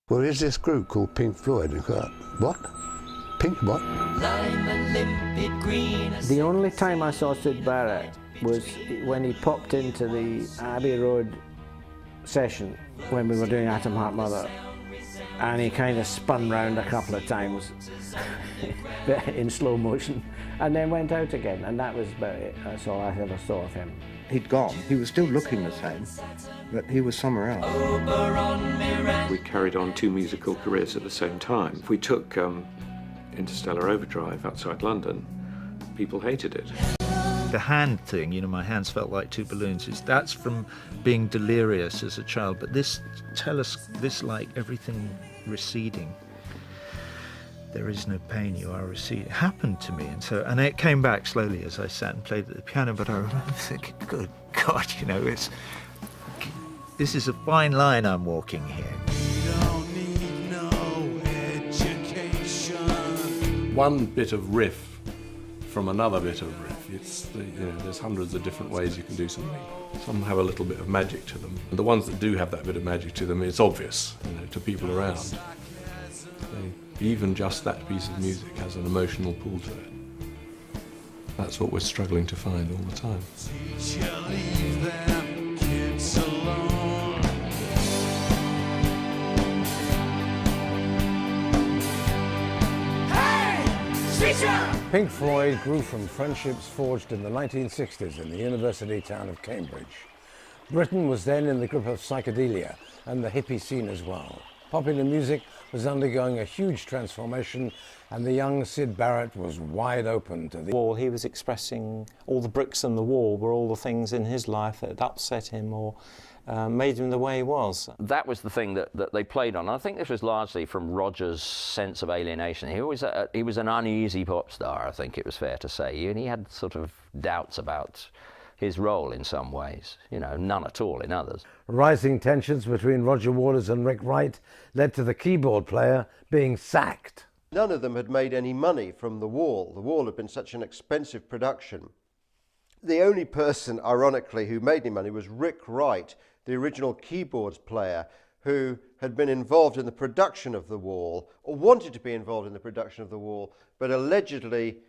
Well, there's this group called Pink Floyd. And I thought, what? Pink what? The only time I saw Syd Barrett was when he popped into the Abbey Road session when we were doing Atom Heart Mother, and he kind of spun round a couple of times in slow motion and then went out again, and that was about it. That's all I ever saw of him. He'd gone. He was still looking the same, but he was somewhere else. We carried on two musical careers at the same time. If we took Interstellar Overdrive outside London, people hated it. The hand thing, you know, my hands felt like two balloons, that's from being delirious as a child, but this like everything receding. There is no pain, you are receding. It happened to me, and it came back slowly as I sat and played at the piano, but I remember thinking, good God, you know, this is a fine line I'm walking here. One bit of riff from another bit of riff. There's hundreds of different ways you can do something. Some have a little bit of magic to them. And the ones that do have that bit of magic to them, it's obvious, to people around. Even just that piece of music has an emotional pull to it. That's what we're struggling to find all the time. Pink Floyd grew from friendships forged in the 1960s in the university town of Cambridge. Britain was then in the grip of psychedelia and the hippie scene as well. Popular music was undergoing a huge transformation, and the young Syd Barrett was wide open to the wall. He was expressing all the bricks in the wall were all the things in his life that had upset him or made him the way he was. That was the thing that they played on. And I think this was largely from Roger's sense of alienation. He was an uneasy pop star, I think it was fair to say, and he had sort of doubts about his role in some ways, none at all in others. Rising tensions between Roger Waters and Rick Wright led to the keyboard player being sacked. None of them had made any money from The Wall. The Wall had been such an expensive production. The only person, ironically, who made any money was Rick Wright, the original keyboards player, who had been involved in the production of The Wall, or wanted to be involved in the production of The Wall, but allegedly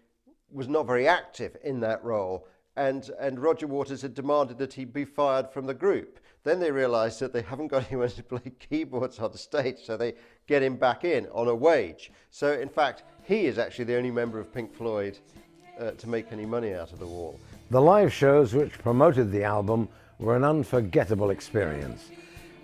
was not very active in that role. And Roger Waters had demanded that he be fired from the group. Then they realised that they haven't got anyone to play keyboards on stage, so they get him back in on a wage. So in fact, he is actually the only member of Pink Floyd to make any money out of The Wall. The live shows which promoted the album were an unforgettable experience.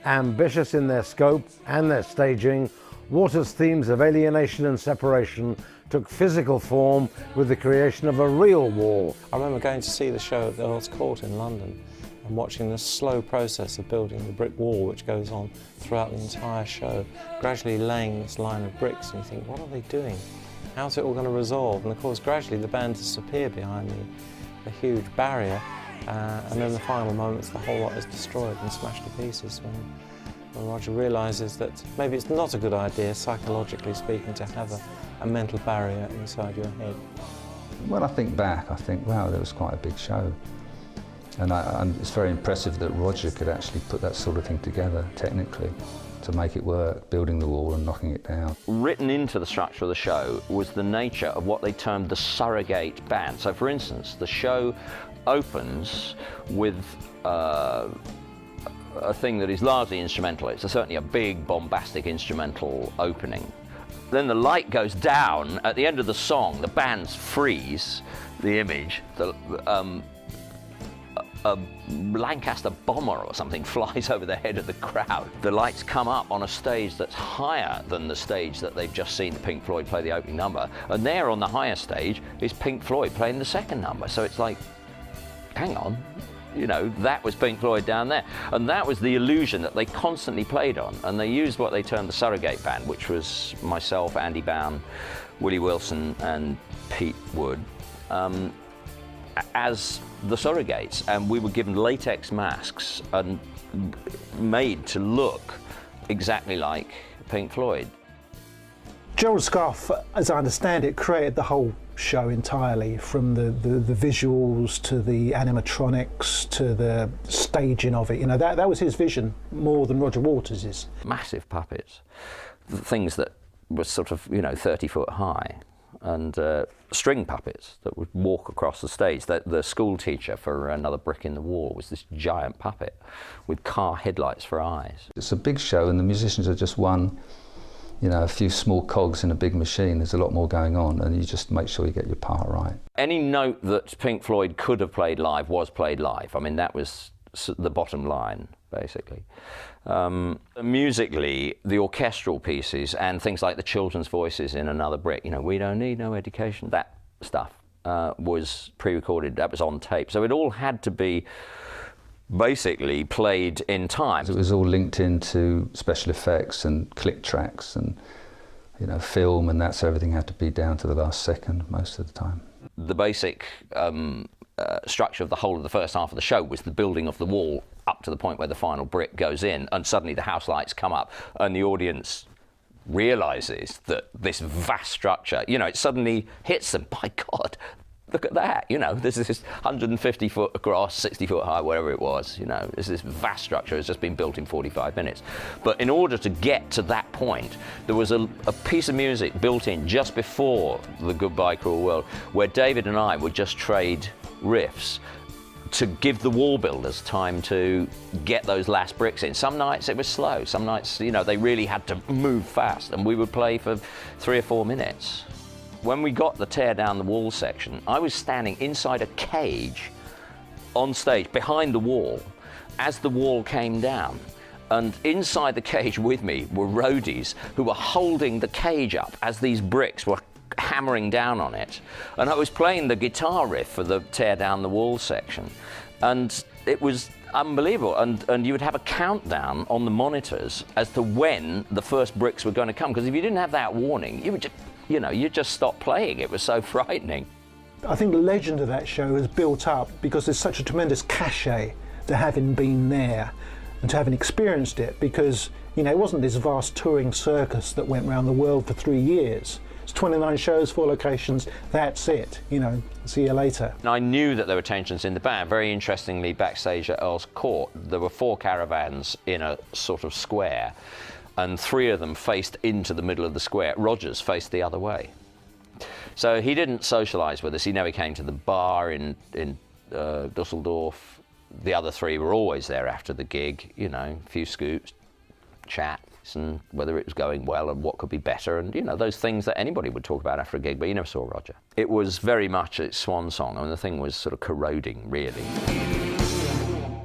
Ambitious in their scope and their staging, Waters' themes of alienation and separation took physical form with the creation of a real wall. I remember going to see the show at the Earl's Court in London and watching the slow process of building the brick wall which goes on throughout the entire show, gradually laying this line of bricks, and you think, what are they doing? How's it all going to resolve? And of course, gradually the band disappear behind the huge barrier, and then the final moments, the whole lot is destroyed and smashed to pieces when Roger realises that maybe it's not a good idea, psychologically speaking, to have a mental barrier inside your head. When I think back, I think, wow, that was quite a big show. And it's very impressive that Roger could actually put that sort of thing together, technically, to make it work, building the wall and knocking it down. Written into the structure of the show was the nature of what they termed the surrogate band. So, for instance, the show opens with a thing that is largely instrumental. It's certainly a big, bombastic instrumental opening. Then the light goes down. At the end of the song, the bands freeze the image. A Lancaster bomber or something flies over the head of the crowd. The lights come up on a stage that's higher than the stage that they've just seen Pink Floyd play the opening number. And there on the higher stage is Pink Floyd playing the second number. So it's like, hang on. That was Pink Floyd down there. And that was the illusion that they constantly played on. And they used what they termed the surrogate band, which was myself, Andy Bown, Willie Wilson, and Pete Wood, as the surrogates. And we were given latex masks and made to look exactly like Pink Floyd. Gerald Scarfe, as I understand it, created the whole show entirely, from the visuals to the animatronics to the staging of it. You know, that was his vision more than Roger Waters's. Massive puppets, things that were sort of, you know, 30 foot high, and string puppets that would walk across the stage. The school teacher for Another Brick in the Wall was this giant puppet with car headlights for eyes. It's a big show, and the musicians are just one, you know, a few small cogs in a big machine. There's a lot more going on, and you just make sure you get your part right. Any note that Pink Floyd could have played live was played live. I mean, that was the bottom line, basically. Musically, the orchestral pieces and things like the children's voices in Another Brick, you know, We Don't Need No Education, that stuff was pre-recorded, that was on tape. So it all had to be basically played in time. It was all linked into special effects and click tracks and, you know, film and that, so everything had to be down to the last second most of the time. The basic structure of the whole of the first half of the show was the building of the wall up to the point where the final brick goes in, and suddenly the house lights come up and the audience realises that this vast structure, you know, it suddenly hits them. By God, look at that, you know, there's this 150 foot across, 60 foot high, whatever it was, you know, there's this vast structure has just been built in 45 minutes. But in order to get to that point, there was a piece of music built in just before the Goodbye Cruel World, where David and I would just trade riffs to give the wall builders time to get those last bricks in. Some nights it was slow, some nights, you know, they really had to move fast, and we would play for 3 or 4 minutes. When we got the tear down the wall section, I was standing inside a cage on stage behind the wall as the wall came down. And inside the cage with me were roadies who were holding the cage up as these bricks were hammering down on it. And I was playing the guitar riff for the tear down the wall section. And it was unbelievable. And you would have a countdown on the monitors as to when the first bricks were going to come. Because if you didn't have that warning, you would just, you know, you just stopped playing. It was so frightening. I think the legend of that show has built up because there's such a tremendous cachet to having been there and to having experienced it, because, you know, it wasn't this vast touring circus that went around the world for 3 years. It's 29 shows, 4 locations, that's it, you know, see you later. And I knew that there were tensions in the band. Very interestingly, backstage at Earl's Court, there were 4 caravans in a sort of square, and 3 of them faced into the middle of the square. Rogers faced the other way. So he didn't socialise with us. He never came to the bar in Dusseldorf. The other 3 were always there after the gig, you know, a few scoops, chats, and whether it was going well and what could be better, and, you know, those things that anybody would talk about after a gig, but you never saw Roger. It was very much its swan song. I mean, the thing was sort of corroding, really.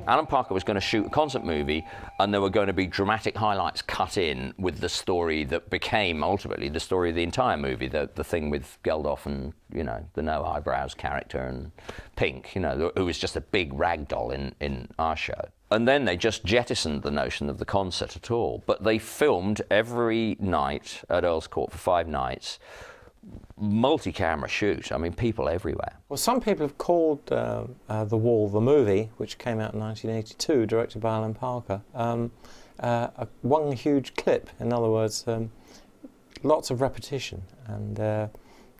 Alan Parker was going to shoot a concert movie, and there were going to be dramatic highlights cut in with the story that became ultimately the story of the entire movie, the thing with Geldof and, you know, the no eyebrows character, and Pink, you know, who was just a big rag doll in our show. And then they just jettisoned the notion of the concert at all. But they filmed every night at Earl's Court for 5 nights, multi-camera shoot. I mean, people everywhere. Well, some people have called The Wall, the movie, which came out in 1982, directed by Alan Parker, one huge clip. In other words, lots of repetition and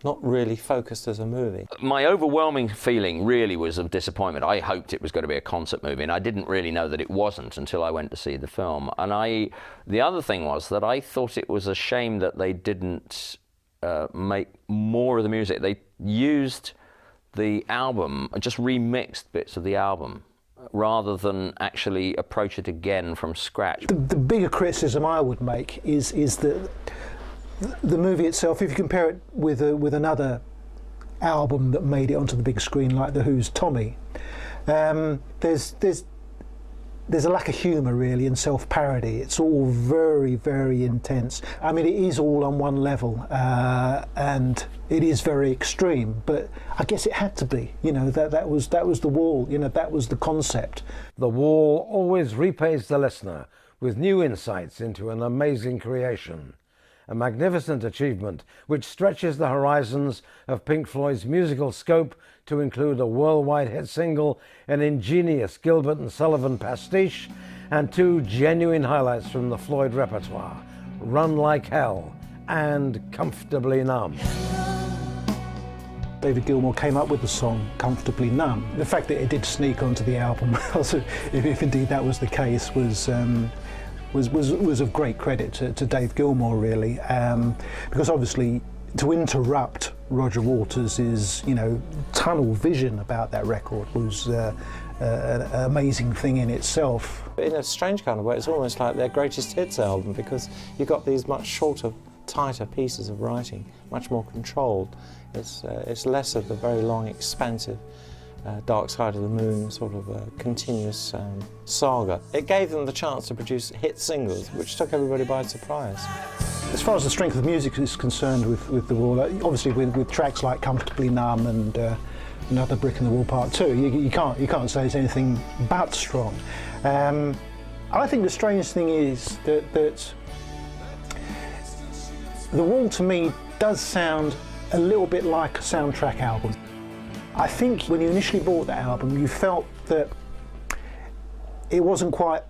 not really focused as a movie. My overwhelming feeling really was of disappointment. I hoped it was going to be a concert movie, and I didn't really know that it wasn't until I went to see the film. And the other thing was that I thought it was a shame that they didn't make more of the music. They used the album, just remixed bits of the album, rather than actually approach it again from scratch. The bigger criticism I would make is that the movie itself, if you compare it with another album that made it onto the big screen, like The Who's Tommy, there's a lack of humour, really, and self-parody. It's all very, very intense. I mean, it is all on one level, and it is very extreme. But I guess it had to be. You know, that was the Wall. You know, that was the concept. The Wall always repays the listener with new insights into an amazing creation. A magnificent achievement which stretches the horizons of Pink Floyd's musical scope to include a worldwide hit single, an ingenious Gilbert and Sullivan pastiche, and 2 genuine highlights from the Floyd repertoire, Run Like Hell and Comfortably Numb. David Gilmour came up with the song Comfortably Numb. The fact that it did sneak onto the album, if indeed that was the case, was of great credit to Dave Gilmour, really, because obviously to interrupt Roger Waters' tunnel vision about that record was an amazing thing in itself. In a strange kind of way, it's almost like their greatest hits album, because you've got these much shorter, tighter pieces of writing, much more controlled. It's less of the very long, expansive Dark Side of the Moon sort of continuous saga. It gave them the chance to produce hit singles, which took everybody by surprise. As far as the strength of music is concerned with The Wall, obviously with tracks like Comfortably Numb and Another Brick in the Wall Part 2, you can't say it's anything but strong. I think the strange thing is that The Wall, to me, does sound a little bit like a soundtrack album. I think when you initially bought that album, you felt that it wasn't quite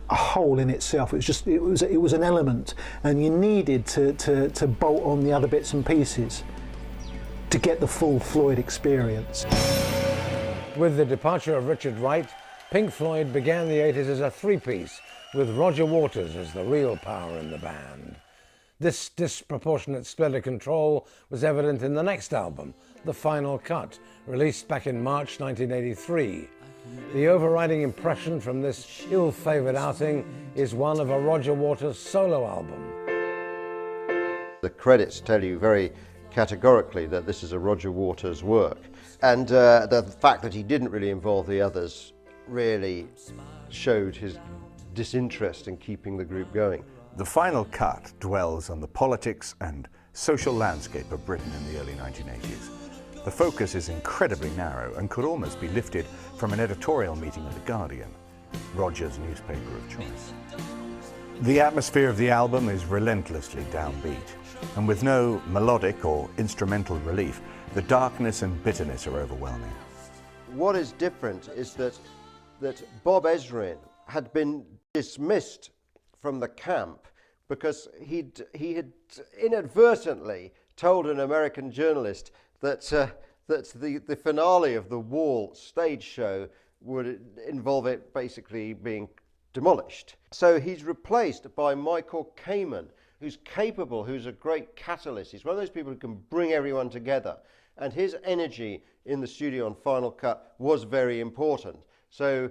a whole in itself. It was an element, and you needed to bolt on the other bits and pieces to get the full Floyd experience. With the departure of Richard Wright, Pink Floyd began the 80s as a three-piece, with Roger Waters as the real power in the band. This disproportionate split of control was evident in the next album, The Final Cut, released back in March 1983. The overriding impression from this ill-favoured outing is one of a Roger Waters solo album. The credits tell you very categorically that this is a Roger Waters work, and the fact that he didn't really involve the others really showed his disinterest in keeping the group going. The Final Cut dwells on the politics and social landscape of Britain in the early 1980s. The focus is incredibly narrow and could almost be lifted from an editorial meeting of The Guardian, Roger's newspaper of choice. The atmosphere of the album is relentlessly downbeat, and with no melodic or instrumental relief, the darkness and bitterness are overwhelming. What is different is that Bob Ezrin had been dismissed from the camp because he had inadvertently told an American journalist that the finale of the Wall stage show would involve it basically being demolished. So he's replaced by Michael Kamen, who's capable, who's a great catalyst. He's one of those people who can bring everyone together, and his energy in the studio on Final Cut was very important. So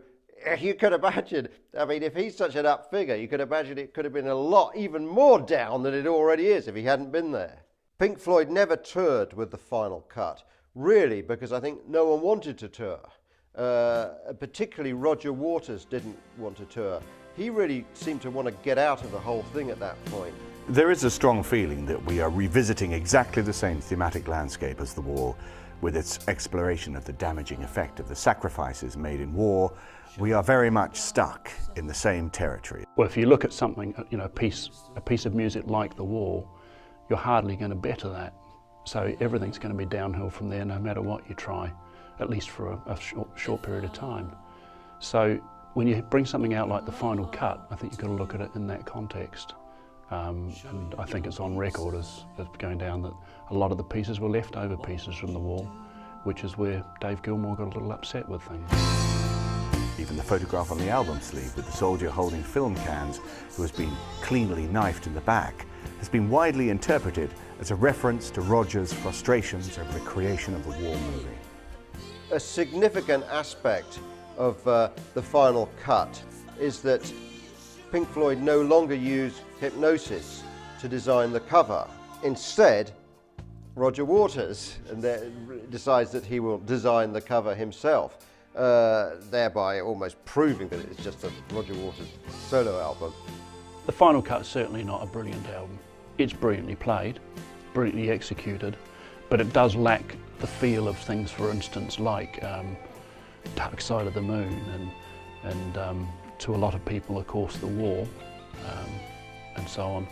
you could imagine, I mean, if he's such an up figure, you could imagine it could have been a lot, even more down than it already is if he hadn't been there. Pink Floyd never toured with the Final Cut, really, because I think no one wanted to tour. Particularly Roger Waters didn't want to tour. He really seemed to want to get out of the whole thing at that point. There is a strong feeling that we are revisiting exactly the same thematic landscape as The Wall, with its exploration of the damaging effect of the sacrifices made in war. We are very much stuck in the same territory. Well, if you look at something, a piece of music like The Wall, you're hardly going to better that. So everything's going to be downhill from there no matter what you try, at least for a short period of time. So when you bring something out like The Final Cut, I think you've got to look at it in that context. And I think it's on record as going down that a lot of the pieces were leftover pieces from The Wall, which is where Dave Gilmour got a little upset with things. Even the photograph on the album sleeve with the soldier holding film cans who has been cleanly knifed in the back has been widely interpreted as a reference to Roger's frustrations over the creation of the War movie. A significant aspect of the Final Cut is that Pink Floyd no longer use hypnosis to design the cover. Instead, Roger Waters decides that he will design the cover himself, thereby almost proving that it's just a Roger Waters solo album. The Final Cut is certainly not a brilliant album. It's brilliantly played, brilliantly executed, but it does lack the feel of things, for instance, like Dark Side of the Moon and to a lot of people, of course, The Wall, and so on.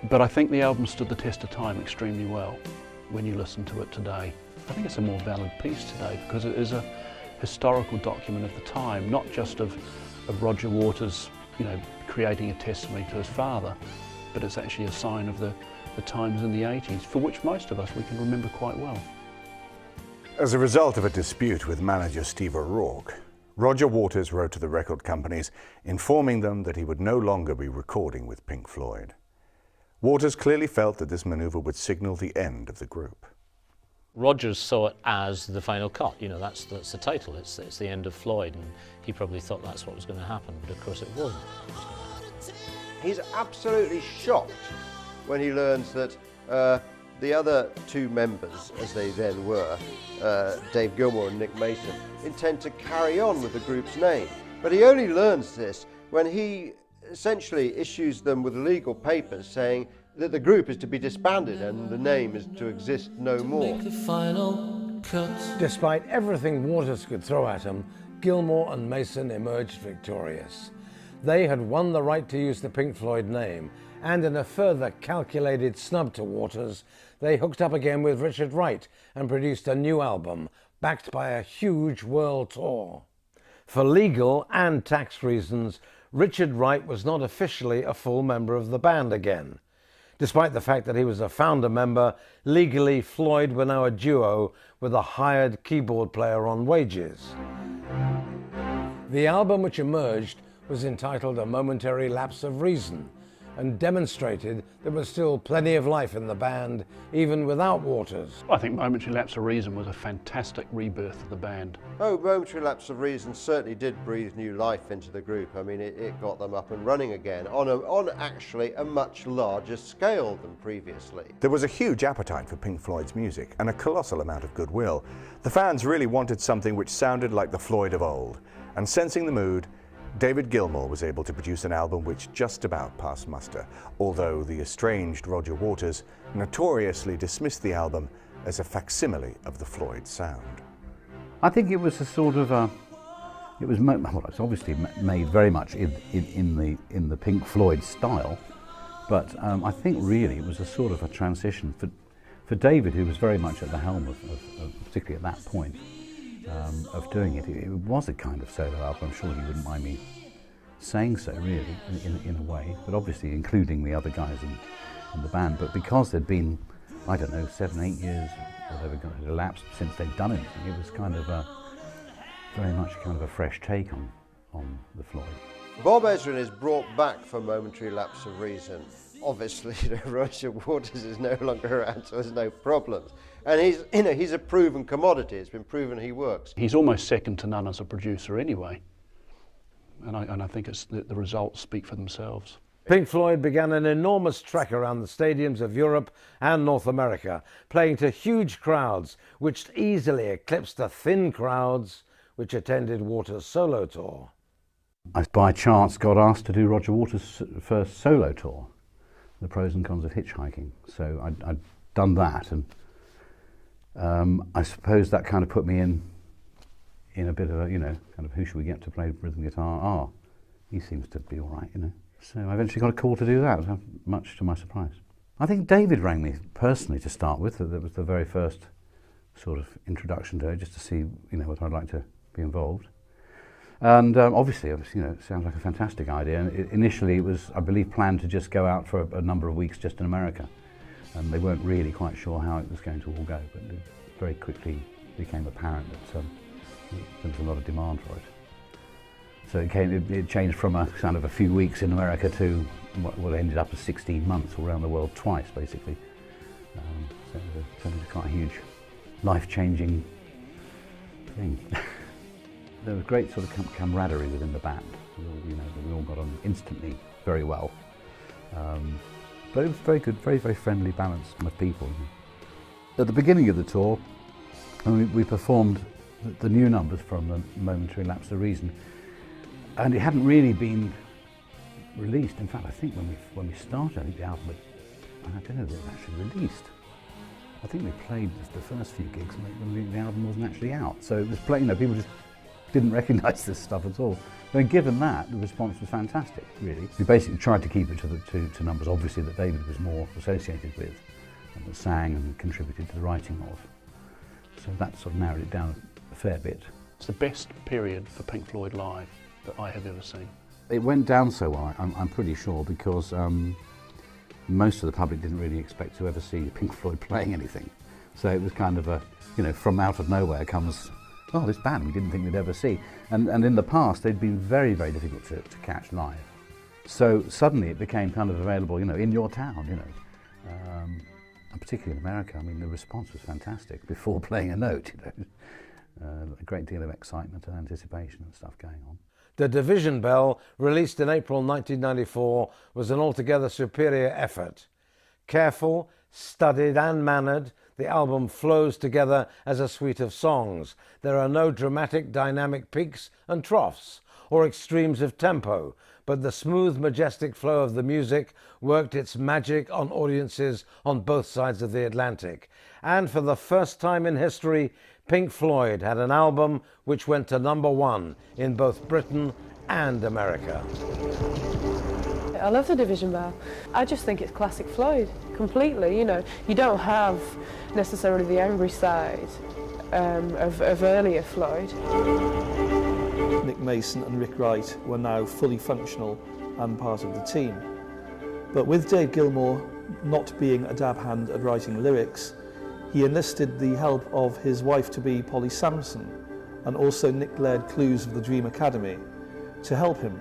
But I think the album stood the test of time extremely well when you listen to it today. I think it's a more valid piece today because it is a historical document of the time, not just of Roger Waters, creating a testimony to his father, but it's actually a sign of the the times in the 80s, for which most of us we can remember quite well. As a result of a dispute with manager Steve O'Rourke, Roger Waters wrote to the record companies informing them that he would no longer be recording with Pink Floyd. Waters clearly felt that this manoeuvre would signal the end of the group. Rogers saw it as the final cut, you know, that's the title, it's the end of Floyd, and he probably thought that's what was going to happen, but of course it wasn't. He's absolutely shocked when he learns that the other two members, as they then were, Dave Gilmour and Nick Mason, intend to carry on with the group's name. But he only learns this when he essentially issues them with legal papers saying that the group is to be disbanded and the name is to exist no more. Despite everything Waters could throw at him, Gilmour and Mason emerged victorious. They had won the right to use the Pink Floyd name, and in a further calculated snub to Waters, they hooked up again with Richard Wright and produced a new album, backed by a huge world tour. For legal and tax reasons, Richard Wright was not officially a full member of the band again. Despite the fact that he was a founder member, legally Floyd were now a duo with a hired keyboard player on wages. The album which emerged was entitled A Momentary Lapse of Reason, and demonstrated there was still plenty of life in the band, even without Waters. I think Momentary Lapse of Reason was a fantastic rebirth of the band. Oh, Momentary Lapse of Reason certainly did breathe new life into the group. I mean, it got them up and running again on actually a much larger scale than previously. There was a huge appetite for Pink Floyd's music and a colossal amount of goodwill. The fans really wanted something which sounded like the Floyd of old, and sensing the mood, David Gilmour was able to produce an album which just about passed muster, although the estranged Roger Waters notoriously dismissed the album as a facsimile of the Floyd sound. I think it was a sort of it's obviously made very much in the Pink Floyd style, but I think really it was a sort of a transition for David, who was very much at the helm of particularly at that point. Of doing it. It was a kind of solo album. I'm sure he wouldn't mind me saying so, really, in a way, but obviously including the other guys in the band. But because there'd been, I don't know, 7, 8 years, whatever had elapsed since they'd done anything, it was kind of very much kind of a fresh take on the Floyd. Bob Ezrin is brought back for Momentary Lapse of Reason. Obviously, Roger Waters is no longer around, so there's no problems. And he's a proven commodity. It's been proven he works. He's almost second to none as a producer anyway. And I think the results speak for themselves. Pink Floyd began an enormous trek around the stadiums of Europe and North America, playing to huge crowds, which easily eclipsed the thin crowds which attended Waters' solo tour. I, by chance, got asked to do Roger Waters' first solo tour, The Pros and Cons of Hitchhiking. So I'd done that, and I suppose that kind of put me in a bit of a, kind of, who should we get to play rhythm guitar? He seems to be all right, So I eventually got a call to do that, much to my surprise. I think David rang me personally to start with. That was the very first sort of introduction to it, just to see, whether I'd like to be involved. And obviously, it sounds like a fantastic idea. And initially, it was, I believe, planned to just go out for a number of weeks just in America. And they weren't really quite sure how it was going to all go, but it very quickly became apparent that there was a lot of demand for it. So it changed from a kind of a few weeks in America to what ended up as 16 months all around the world twice, basically. So it turned into quite a huge, life-changing thing. There was great sort of camaraderie within the band. We all got on instantly very well. But it was very good, very, very friendly, balanced of people. At the beginning of the tour, we performed the new numbers from the Momentary Lapse of Reason, and it hadn't really been released. In fact, I think when we started, I think the album, I don't know if it was actually released. I think we played the first few gigs when the album wasn't actually out. So it was playing, people just didn't recognise this stuff at all. But given that, the response was fantastic, really. We basically tried to keep it to numbers, obviously, that David was more associated with, and that sang and contributed to the writing of. So that sort of narrowed it down a fair bit. It's the best period for Pink Floyd live that I have ever seen. It went down so well, I'm pretty sure, because most of the public didn't really expect to ever see Pink Floyd playing anything. So it was kind of a, from out of nowhere comes, oh, this band we didn't think we'd ever see. And in the past, they'd been very, very difficult to catch live. So suddenly it became kind of available, in your town, and particularly in America. I mean, the response was fantastic before playing a note, a great deal of excitement and anticipation and stuff going on. The Division Bell, released in April 1994, was an altogether superior effort. Careful, studied and mannered, the album flows together as a suite of songs. There are no dramatic dynamic peaks and troughs or extremes of tempo, but the smooth, majestic flow of the music worked its magic on audiences on both sides of the Atlantic. And for the first time in history, Pink Floyd had an album which went to #1 in both Britain and America. I love the Division Bell. I just think it's classic Floyd, completely, You don't have necessarily the angry side of earlier Floyd. Nick Mason and Rick Wright were now fully functional and part of the team. But with Dave Gilmour not being a dab hand at writing lyrics, he enlisted the help of his wife-to-be Polly Sampson and also Nick-led Clues of the Dream Academy to help him.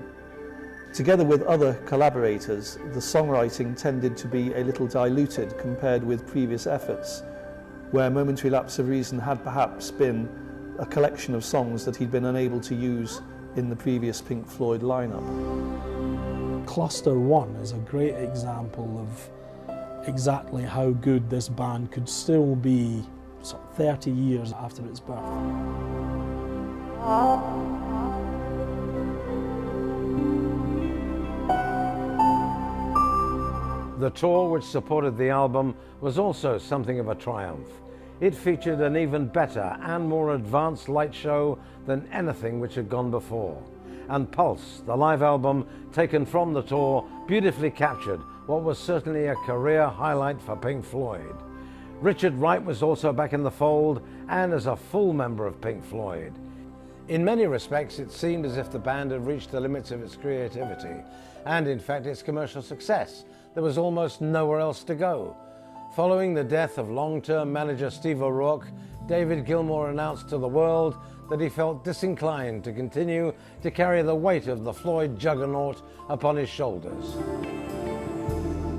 Together with other collaborators, the songwriting tended to be a little diluted compared with previous efforts, where Momentary Lapse of Reason had perhaps been a collection of songs that he'd been unable to use in the previous Pink Floyd lineup. Cluster 1 is a great example of exactly how good this band could still be 30 years after its birth. The tour which supported the album was also something of a triumph. It featured an even better and more advanced light show than anything which had gone before. And Pulse, the live album taken from the tour, beautifully captured what was certainly a career highlight for Pink Floyd. Richard Wright was also back in the fold and as a full member of Pink Floyd. In many respects, it seemed as if the band had reached the limits of its creativity and, in fact, its commercial success. There was almost nowhere else to go. Following the death of long-term manager Steve O'Rourke, David Gilmour announced to the world that he felt disinclined to continue to carry the weight of the Floyd juggernaut upon his shoulders.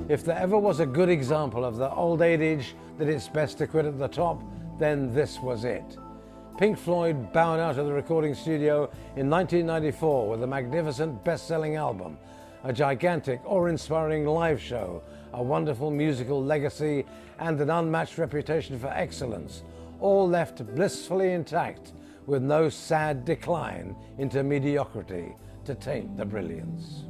If there ever was a good example of the old age that it's best to quit at the top, then this was it. Pink Floyd bowed out of the recording studio in 1994 with a magnificent best-selling album, a gigantic, awe-inspiring live show, a wonderful musical legacy, and an unmatched reputation for excellence, all left blissfully intact with no sad decline into mediocrity to taint the brilliance.